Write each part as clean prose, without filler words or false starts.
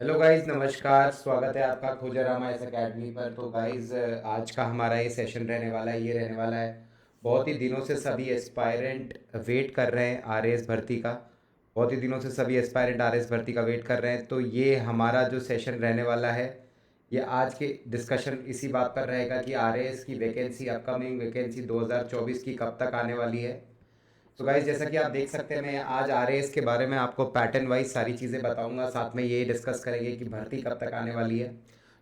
Hello guys, नमस्कार। स्वागत है आपका खोजरामा इस अकेडमी पर। तो गाइस, आज का हमारा ये सेशन रहने वाला है, ये रहने वाला है। बहुत ही दिनों से सभी एस्पायरेंट वेट कर रहे हैं आरएएस भर्ती का। बहुत ही दिनों से सभी एस्पायरेंट आरएएस भर्ती का वेट कर रहे हैं। तो ये हमारा जो सेशन रहने वाला है, ये आज के डिस्कशन इसी बात पर रहेगा कि आरएएस की वैकेंसी, अपकमिंग वैकेंसी 2024 की कब तक आने वाली है। तो गाइज, जैसा कि आप देख सकते हैं, मैं आज आरएएस के बारे में आपको पैटर्न वाइज सारी चीज़ें बताऊंगा। साथ में ये डिस्कस करेंगे कि भर्ती कब तक आने वाली है।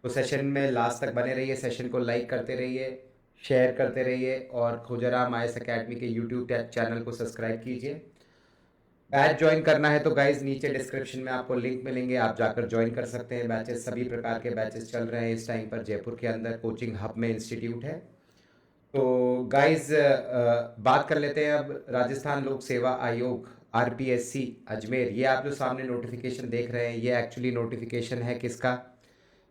तो सेशन में लास्ट तक बने रहिए, सेशन को लाइक करते रहिए, शेयर करते रहिए और खोजराम आईएएस एकेडमी के यूट्यूब चैनल को सब्सक्राइब कीजिए। बैच ज्वाइन करना है तो गाइज नीचे डिस्क्रिप्शन में आपको लिंक मिलेंगे, आप जाकर ज्वाइन कर सकते हैं। बैचेस, सभी प्रकार के बैचेस चल रहे हैं इस टाइम पर जयपुर के अंदर, कोचिंग हब में इंस्टीट्यूट है। तो गाइस, बात कर लेते हैं अब राजस्थान लोक सेवा आयोग आरपीएससी अजमेर। ये आप जो सामने नोटिफिकेशन देख रहे हैं, ये एक्चुअली नोटिफिकेशन है किसका?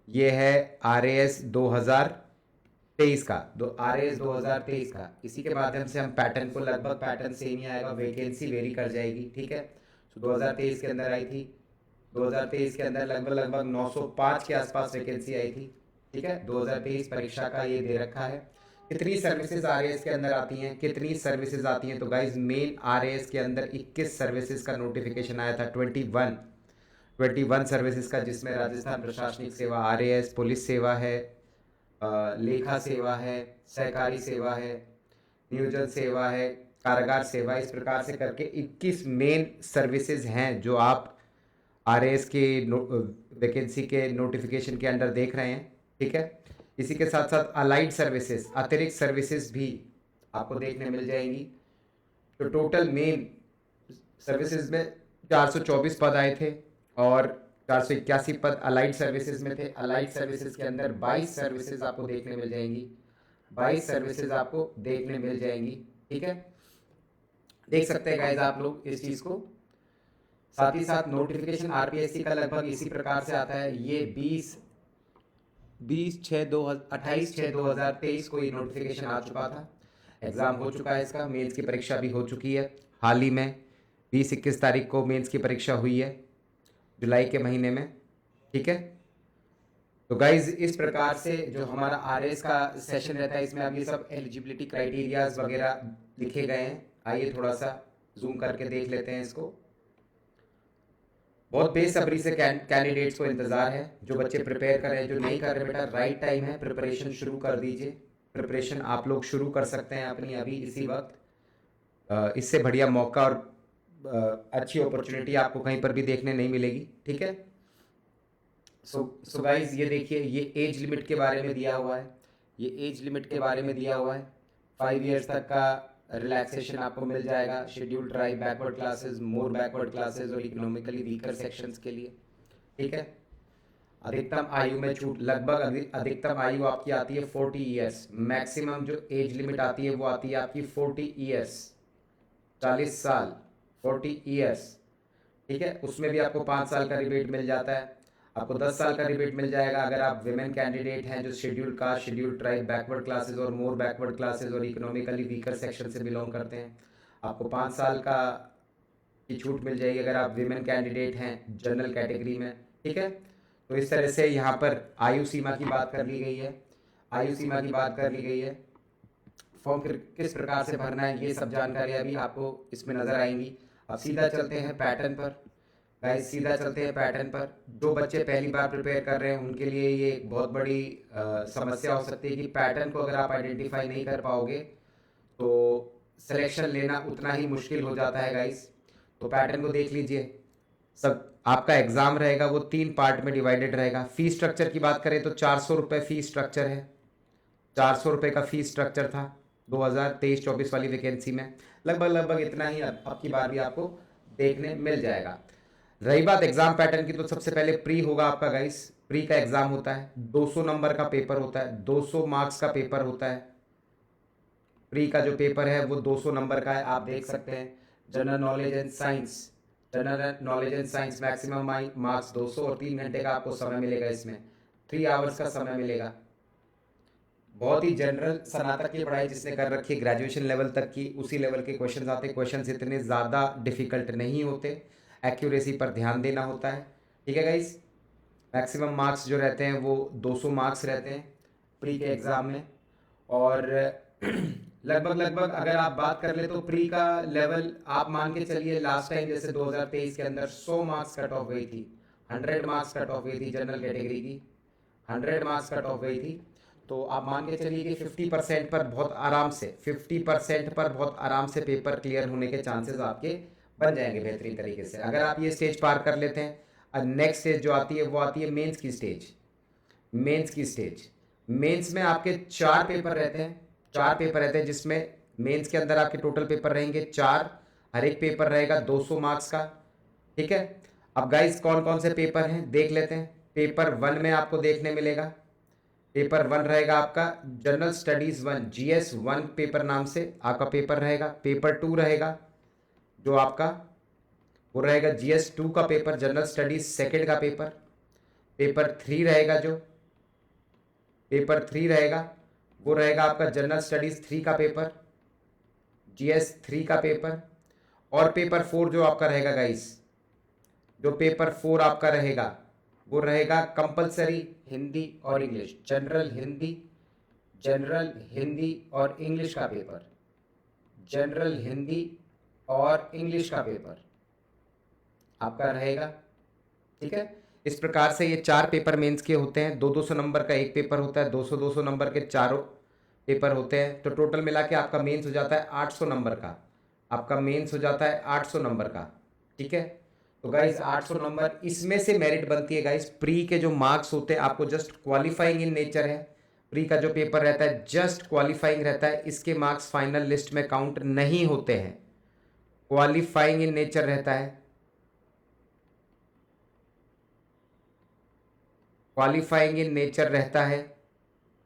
ये है आरएएस 2023 का। आरएएस 2023 का। इसी के माध्यम से हम पैटर्न को, लगभग पैटर्न सेम ही आएगा, वैकेंसी वेरी कर जाएगी, ठीक है। तो 2023 के अंदर आई थी, 2023 के अंदर लगभग लगभग 905 के आसपास वैकेंसी आई थी, ठीक है। 2023 परीक्षा का ये दे रखा है। कितनी सर्विसेज आरएएस के अंदर आती हैं, कितनी सर्विसेज आती हैं? तो गाइज, मेन आरएएस के अंदर 21 सर्विसेज का नोटिफिकेशन आया था, 21 सर्विसेज का, जिसमें राजस्थान प्रशासनिक सेवा आरएएस, पुलिस सेवा है, लेखा सेवा है, सहकारी सेवा है, नियोजन सेवा है, कारागार सेवा, इस प्रकार से करके 21 मेन सर्विसेज हैं जो आप आरएएस के वैकेंसी के नोटिफिकेशन के अंडर देख रहे हैं, ठीक है। इसी के साथ साथ अलाइड सर्विसेज, अतिरिक्त सर्विसेज भी आपको देखने मिल जाएंगी। तो टोटल मेन सर्विसेज में 424 पद आए थे और 481 पद अलाइड सर्विसेज में थे। अलाइड सर्विसेज के अंदर 22 सर्विसेज आपको देखने मिल जाएंगी, 22 सर्विसेज आपको देखने मिल जाएंगी, ठीक है। देख सकते हैं गाइज आप लोग इस चीज को। साथ ही साथ नोटिफिकेशन आरपीएससी का लगभग इसी प्रकार से आता है। ये 28/6/2023 को ये नोटिफिकेशन आ चुका था। एग्जाम हो चुका है इसका, मेंस की परीक्षा भी हो चुकी है हाल ही में। 20-21 तारीख को मेंस की परीक्षा हुई है, जुलाई के महीने में, ठीक है। तो गाइज, इस प्रकार से जो हमारा आरएस का सेशन रहता है, इसमें अब ये सब एलिजिबिलिटी क्राइटेरियाज वगैरह लिखे गए हैं। आइए थोड़ा सा जूम करके देख लेते हैं इसको। बहुत बेसब्री से कैंडिडेट्स को इंतजार है। जो बच्चे प्रिपेयर कर रहे हैं, जो नहीं कर रहे, बेटा राइट टाइम है, प्रिपरेशन शुरू कर दीजिए। प्रिपरेशन आप लोग शुरू कर सकते हैं अपनी अभी इसी वक्त। इससे बढ़िया मौका और अच्छी अपॉर्चुनिटी आपको कहीं पर भी देखने नहीं मिलेगी, ठीक है। सो गाइज, ये देखिए, ये एज लिमिट के बारे में दिया हुआ है। ये एज लिमिट के बारे में दिया हुआ है। 5 ईयर्स तक का रिलैक्सेशन आपको मिल जाएगा शेड्यूल्ड ट्राइब, बैकवर्ड क्लासेस, मोर बैकवर्ड क्लासेस और इकोनॉमिकली वीकर सेक्शंस के लिए, ठीक है। अधिकतम आयु में छूट, लगभग अधिकतम आयु आपकी आती है 40 ईयर्स। मैक्सिमम जो एज लिमिट आती है वो आती है आपकी 40 ईयर्स, 40 साल, 40 ईयर्स, ठीक है। उसमें भी आपको 5 साल का रिबेट मिल जाता है। आपको 10 साल का रिबेट मिल जाएगा अगर आप विमेन कैंडिडेट हैं जो scheduled caste, scheduled tribe, backward classes और मोर बैकवर्ड क्लासेस और इकोनॉमिकली वीकर सेक्शन से बिलोंग करते हैं। आपको 5 साल का की छूट मिल जाएगी अगर आप विमेन कैंडिडेट हैं जनरल कैटेगरी में, ठीक है। तो इस तरह से यहाँ पर आयु सीमा की बात कर ली गई है। आयु सीमा की बात कर ली गई है। फॉर्म किस प्रकार से भरना है, ये सब जानकारी अभी आपको इसमें नजर आएंगी। अब सीधा चलते हैं पैटर्न पर। गाइस, सीधा चलते हैं पैटर्न पर। जो बच्चे पहली बार प्रिपेयर कर रहे हैं उनके लिए ये एक बहुत बड़ी समस्या हो सकती है कि पैटर्न को अगर आप आइडेंटिफाई नहीं कर पाओगे तो सिलेक्शन लेना उतना ही मुश्किल हो जाता है गाइस। तो पैटर्न को देख लीजिए। सब आपका एग्जाम रहेगा वो 3 पार्ट में डिवाइडेड रहेगा। फीस स्ट्रक्चर की बात करें तो 400 रुपये फीस स्ट्रक्चर है। 400 रुपये का फीस स्ट्रक्चर था 2023-24 वाली वैकेंसी में। लगभग लगभग इतना ही अब की बार भी आपको देखने मिल जाएगा। रही बात एग्जाम पैटर्न की, तो सबसे पहले प्री होगा आपका गाइस। प्री का एग्जाम होता है, 200 नंबर का पेपर होता है, 200 मार्क्स का पेपर होता है। प्री का जो पेपर है वो 200 नंबर का है, आप देख सकते हैं। General knowledge and science, general knowledge and science maximum marks 200 और 3 घंटे का आपको समय मिलेगा। इसमें 3 आवर्स का समय मिलेगा। बहुत ही जनरल स्नातक की पढ़ाई जिसने कर रखी है ग्रेजुएशन लेवल तक की, उसी लेवल के क्वेश्चंस आते। क्वेश्चंस इतने ज़्यादा डिफिकल्ट नहीं होते। एक्यूरेसी पर ध्यान देना होता है, ठीक है गाइस। मैक्सिमम मार्क्स जो रहते हैं वो 200 मार्क्स रहते हैं प्री के एग्ज़ाम में। और लगभग लगभग अगर आप बात कर ले तो प्री का लेवल आप मान के चलिए, लास्ट टाइम जैसे 2023 के अंदर 100 मार्क्स कट ऑफ गई थी, 100 मार्क्स कट ऑफ गई थी जनरल कैटेगरी की, 100 मार्क्स कट ऑफ गई थी। तो आप मान के चलिए कि 50% पर बहुत आराम से 50% पर बहुत आराम से पेपर क्लियर होने के चांसेस आपके बन जाएंगे बेहतरीन तरीके से, अगर आप ये स्टेज पार कर लेते हैं। और नेक्स्ट स्टेज जो आती है वो आती है मेंस की स्टेज। मेंस की स्टेज, मेंस में आपके 4 पेपर रहते हैं, 4 पेपर रहते हैं, जिसमें मेंस के अंदर आपके टोटल पेपर रहेंगे 4, हर एक पेपर रहेगा 200 मार्क्स का। ठीक है, अब गाइस कौन कौन से पेपर हैं देख लेते हैं। पेपर 1 में आपको देखने मिलेगा, पेपर 1 रहेगा आपका जनरल स्टडीज 1 GS 1 पेपर नाम से आपका पेपर रहेगा। पेपर 2 रहेगा जो आपका वो रहेगा GS 2 का पेपर, जनरल स्टडीज सेकेंड का पेपर। पेपर 3 रहेगा जो पेपर 3 रहेगा वो रहेगा आपका जनरल स्टडीज 3 का पेपर, GS 3 का पेपर। और पेपर 4 जो आपका रहेगा गाइस, जो पेपर 4 आपका रहेगा वो रहेगा कंपलसरी हिंदी और इंग्लिश, जनरल हिंदी और इंग्लिश का पेपर, जनरल हिंदी और इंग्लिश का पेपर आपका रहेगा। ठीक है, इस प्रकार से ये 4 पेपर मेंस के होते हैं। 200 नंबर का एक पेपर होता है, 200 नंबर के चारों पेपर होते हैं। तो टोटल मिला के आपका मेंस हो जाता है 800 नंबर का, आपका मेंस हो जाता है 800 नंबर का। ठीक है, तो गाइस 800 नंबर, इसमें से मेरिट बनती है गाइस। प्री के जो मार्क्स होते हैं आपको जस्ट क्वालिफाइंग इन नेचर है, प्री का जो पेपर रहता है जस्ट क्वालिफाइंग रहता है, इसके मार्क्स फाइनल लिस्ट में काउंट नहीं होते हैं, क्वालिफाइंग इन नेचर रहता है, क्वालिफाइंग इन नेचर रहता है।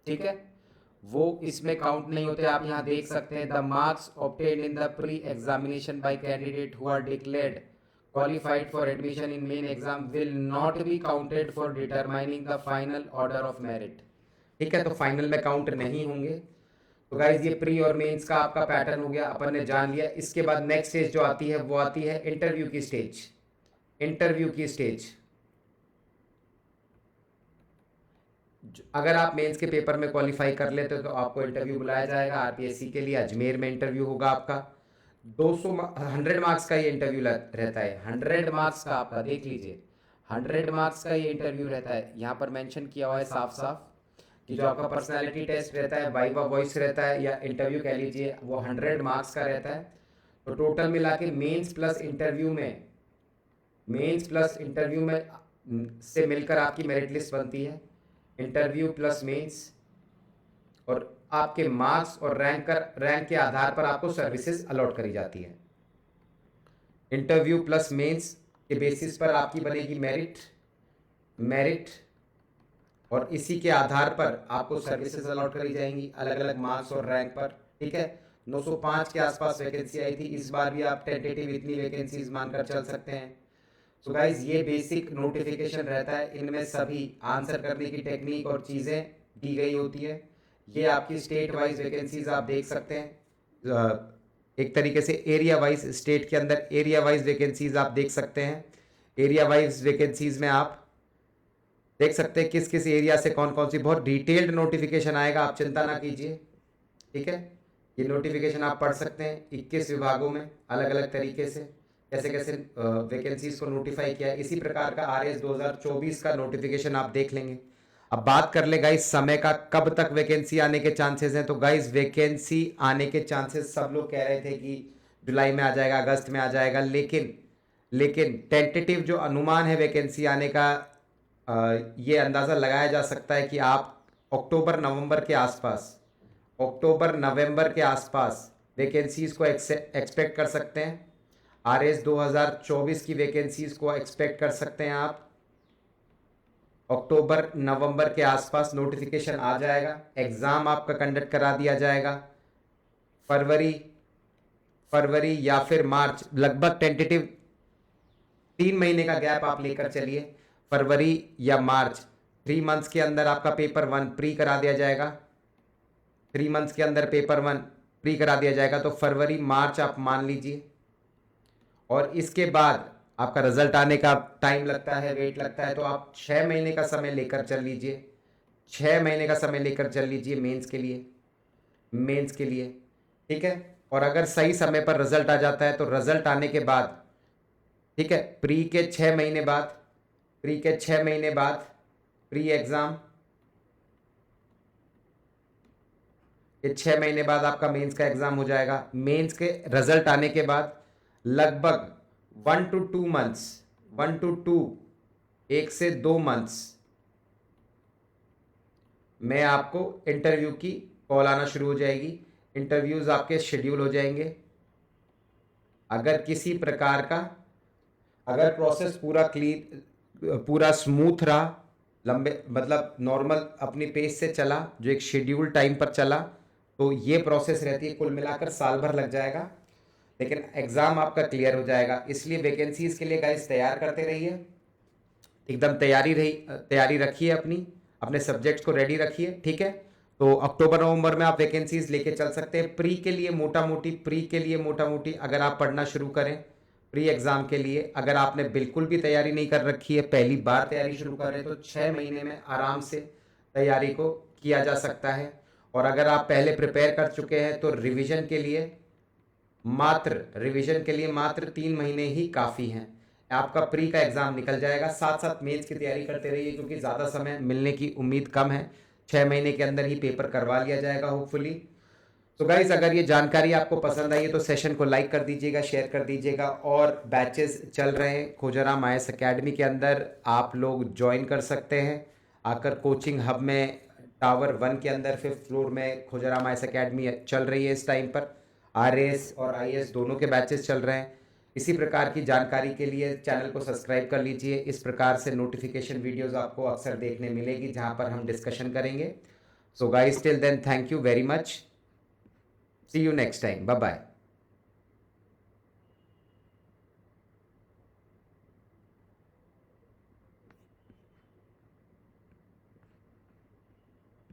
ठीक है, वो इसमें काउंट नहीं होते। आप यहां देख सकते हैं, the marks obtained in the pre examination by candidate who are declared qualified for admission in main exam will not be counted for determining the final order of merit. ठीक है, तो फाइनल में काउंट नहीं होंगे। तो guys ये pre और mains का आपका पैटर्न हो गया, अपन ने जान लिया। इसके बाद नेक्स्ट स्टेज जो आती है वो आती है इंटरव्यू की स्टेज। इंटरव्यू की स्टेज, अगर आप मेंस के पेपर में क्वालिफाई कर लेते हो तो आपको इंटरव्यू बुलाया जाएगा RPSC के लिए। अजमेर में इंटरव्यू होगा आपका। 100 मार्क्स का ये इंटरव्यू रहता है, 100 मार्क्स का आपका, देख लीजिए 100 मार्क्स का ये इंटरव्यू रहता है। यहाँ पर मेंशन किया हुआ है साफ साफ कि जो आपका पर्सनैलिटी टेस्ट रहता है, वाइवा वॉइस रहता है या इंटरव्यू कह लीजिए, वो 100 मार्क्स का रहता है। तो टोटल मिला के मेन्स प्लस इंटरव्यू में से मिलकर आपकी मेरिट लिस्ट बनती है। इंटरव्यू प्लस मेंस और आपके मार्क्स और रैंक के आधार पर आपको सर्विसेज अलॉट करी जाती है। इंटरव्यू प्लस मेंस के बेसिस पर आपकी बनेगी मेरिट और इसी के आधार पर आपको सर्विसेज अलॉट करी जाएंगी अलग अलग मार्क्स और रैंक पर। ठीक है, 905 के आसपास वैकेंसी आई थी, इस बार भी आप टेंटेटिव इतनी वैकेंसीज मानकर चल सकते हैं। तो गाइज ये बेसिक नोटिफिकेशन रहता है, इनमें सभी आंसर करने की टेक्निक और चीज़ें दी गई होती है। ये आपकी स्टेट वाइज वैकेंसीज आप देख सकते हैं, एक तरीके से एरिया वाइज, स्टेट के अंदर एरिया वाइज वैकेंसीज आप देख सकते हैं। एरिया वाइज वैकेंसीज में आप देख सकते हैं किस किस एरिया से कौन कौन सी, बहुत डिटेल्ड नोटिफिकेशन आएगा, आप चिंता ना कीजिए। ठीक है, ये नोटिफिकेशन आप पढ़ सकते हैं 21 विभागों में अलग अलग तरीके से कैसे कैसे वैकेंसीज को नोटिफाई किया है। इसी प्रकार का RS 2024 का नोटिफिकेशन आप देख लेंगे। अब बात कर ले गाइस समय का, कब तक वैकेंसी आने के चांसेस हैं। तो गाइस वैकेंसी आने के चांसेस सब लोग कह रहे थे कि जुलाई में आ जाएगा, अगस्त में आ जाएगा, लेकिन टेंटेटिव जो अनुमान है वैकेंसी आने का, ये अंदाज़ा लगाया जा सकता है कि आप अक्टूबर नवंबर के आसपास वैकेंसीज को एक्सपेक्ट कर सकते हैं। RS 2024 की वैकेंसीज को एक्सपेक्ट कर सकते हैं आप। अक्टूबर नवंबर के आसपास नोटिफिकेशन आ जाएगा, एग्ज़ाम आपका कंडक्ट करा दिया जाएगा। फरवरी या फिर मार्च, लगभग टेंटेटिव 3 महीने का गैप आप लेकर चलिए, फरवरी या मार्च, 3 मंथ्स के अंदर आपका पेपर 1 प्री करा दिया जाएगा। 3 मंथ्स के अंदर पेपर 1 प्री करा दिया जाएगा, तो फरवरी मार्च आप मान लीजिए। और इसके बाद आपका रिजल्ट आने का टाइम लगता है, वेट लगता है, तो आप 6 महीने का समय लेकर चल लीजिए। 6 महीने का समय लेकर चल लीजिए मेंस के लिए, ठीक है। और अगर सही समय पर रिजल्ट आ जाता है तो रिजल्ट आने के बाद, ठीक है, प्री के 6 महीने बाद प्री एग्जाम, ये 6 महीने बाद आपका मेंस का एग्जाम हो जाएगा। मेंस के रिजल्ट आने के बाद लगभग 1 to 2 months, 1 to 2, 1 से 2 मंथ्स में आपको इंटरव्यू की कॉल आना शुरू हो जाएगी। इंटरव्यूज आपके शेड्यूल हो जाएंगे। अगर किसी प्रकार का, अगर प्रोसेस पूरा स्मूथ रहा, लंबे मतलब नॉर्मल अपनी पेस से चला, जो एक शेड्यूल टाइम पर चला, तो ये प्रोसेस रहती है, कुल मिलाकर साल भर लग जाएगा, लेकिन एग्जाम आपका क्लियर हो जाएगा। इसलिए वैकेंसीज के लिए गाइस तैयार करते रहिए, एकदम तैयारी रखिए, अपने सब्जेक्ट्स को रेडी रखिए, ठीक है। तो अक्टूबर नवंबर में आप वैकेंसीज लेके चल सकते हैं। प्री के लिए मोटा मोटी अगर आप पढ़ना शुरू करें प्री एग्जाम के लिए, अगर आपने बिल्कुल भी तैयारी नहीं कर रखी है, पहली बार तैयारी शुरू कर रहे हैं, तो 6 महीने में आराम से तैयारी को किया जा सकता है। और अगर आप पहले प्रिपेयर कर चुके हैं तो रिवीजन के लिए मात्र 3 महीने ही काफ़ी हैं। आपका प्री का एग्ज़ाम निकल जाएगा। साथ साथ मेंस की तैयारी करते रहिए, क्योंकि ज़्यादा समय मिलने की उम्मीद कम है। 6 महीने के अंदर ही पेपर करवा लिया जाएगा होपफुली। तो गाइज, अगर ये जानकारी आपको पसंद आई है तो सेशन को लाइक कर दीजिएगा, शेयर कर दीजिएगा। और बैचेस चल रहे हैं खोजाराम IAS अकेडमी के अंदर, आप लोग ज्वाइन कर सकते हैं आकर। कोचिंग हब में टावर 1 के अंदर 5th फ्लोर में खोजाराम IAS अकेडमी चल रही है। इस टाइम पर RAS और IAS दोनों के बैचेस चल रहे हैं। इसी प्रकार की जानकारी के लिए चैनल को सब्सक्राइब कर लीजिए। इस प्रकार से नोटिफिकेशन वीडियोस आपको अक्सर देखने मिलेगी, जहां पर हम डिस्कशन करेंगे। So guys, till then, thank you very much. See you next time. Bye bye.